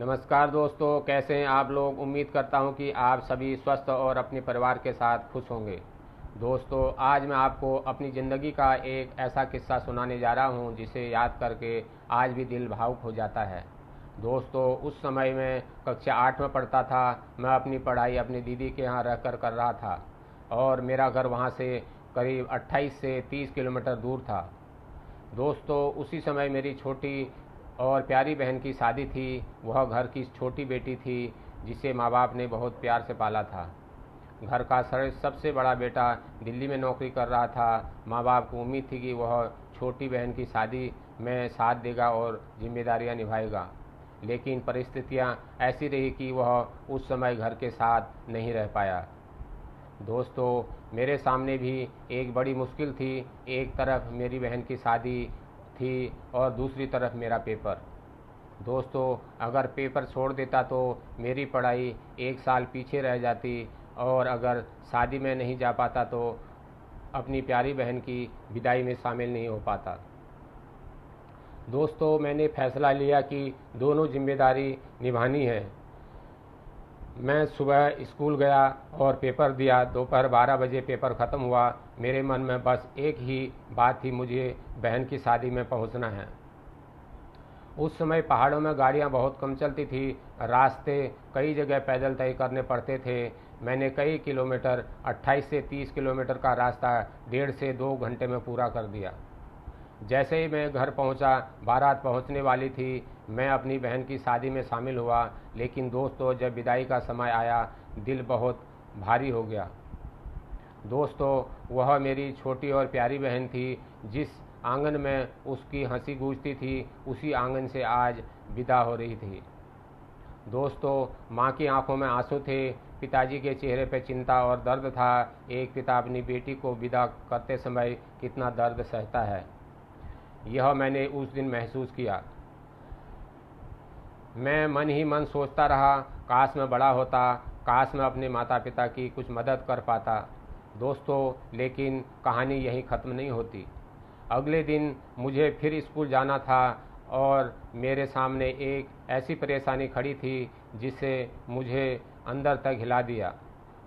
नमस्कार दोस्तों, कैसे हैं आप लोग। उम्मीद करता हूं कि आप सभी स्वस्थ और अपने परिवार के साथ खुश होंगे। दोस्तों, आज मैं आपको अपनी ज़िंदगी का एक ऐसा किस्सा सुनाने जा रहा हूं जिसे याद करके आज भी दिल भावुक हो जाता है। दोस्तों, उस समय मैं कक्षा 8 में पढ़ता था। मैं अपनी पढ़ाई अपनी दीदी के यहाँ रहकर कर रहा था और मेरा घर वहाँ से करीब 28 से 30 किलोमीटर दूर था। दोस्तों, उसी समय मेरी छोटी और प्यारी बहन की शादी थी। वह घर की छोटी बेटी थी जिसे माँ बाप ने बहुत प्यार से पाला था। घर का सबसे बड़ा बेटा दिल्ली में नौकरी कर रहा था। माँ बाप को उम्मीद थी कि वह छोटी बहन की शादी में साथ देगा और जिम्मेदारियां निभाएगा, लेकिन परिस्थितियां ऐसी रही कि वह उस समय घर के साथ नहीं रह पाया। दोस्तों, मेरे सामने भी एक बड़ी मुश्किल थी। एक तरफ मेरी बहन की शादी थी और दूसरी तरफ मेरा पेपर। दोस्तों, अगर पेपर छोड़ देता तो मेरी पढ़ाई एक साल पीछे रह जाती और अगर शादी में नहीं जा पाता तो अपनी प्यारी बहन की विदाई में शामिल नहीं हो पाता। दोस्तों, मैंने फैसला लिया कि दोनों जिम्मेदारी निभानी है। मैं सुबह स्कूल गया और पेपर दिया। दोपहर 12 बजे पेपर ख़त्म हुआ। मेरे मन में बस एक ही बात थी, मुझे बहन की शादी में पहुंचना है। उस समय पहाड़ों में गाड़ियां बहुत कम चलती थी। रास्ते कई जगह पैदल तय करने पड़ते थे। मैंने कई किलोमीटर 28 से 30 किलोमीटर का रास्ता 1.5 से 2 घंटे में पूरा कर दिया। जैसे ही मैं घर पहुंचा, बारात पहुंचने वाली थी। मैं अपनी बहन की शादी में शामिल हुआ, लेकिन दोस्तों, जब विदाई का समय आया दिल बहुत भारी हो गया। दोस्तों, वह मेरी छोटी और प्यारी बहन थी। जिस आंगन में उसकी हंसी गूंजती थी, उसी आंगन से आज विदा हो रही थी। दोस्तों, माँ की आंखों में आंसू थे, पिताजी के चेहरे पर चिंता और दर्द था। एक पिता अपनी बेटी को विदा करते समय कितना दर्द सहता है, यह मैंने उस दिन महसूस किया। मैं मन ही मन सोचता रहा, काश मैं बड़ा होता, काश मैं अपने माता पिता की कुछ मदद कर पाता। दोस्तों, लेकिन कहानी यहीं ख़त्म नहीं होती। अगले दिन मुझे फिर स्कूल जाना था और मेरे सामने एक ऐसी परेशानी खड़ी थी जिसे मुझे अंदर तक हिला दिया।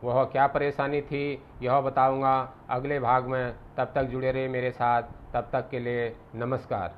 वह क्या परेशानी थी यह बताऊंगा अगले भाग में। तब तक जुड़े रहे मेरे साथ। तब तक के लिए नमस्कार।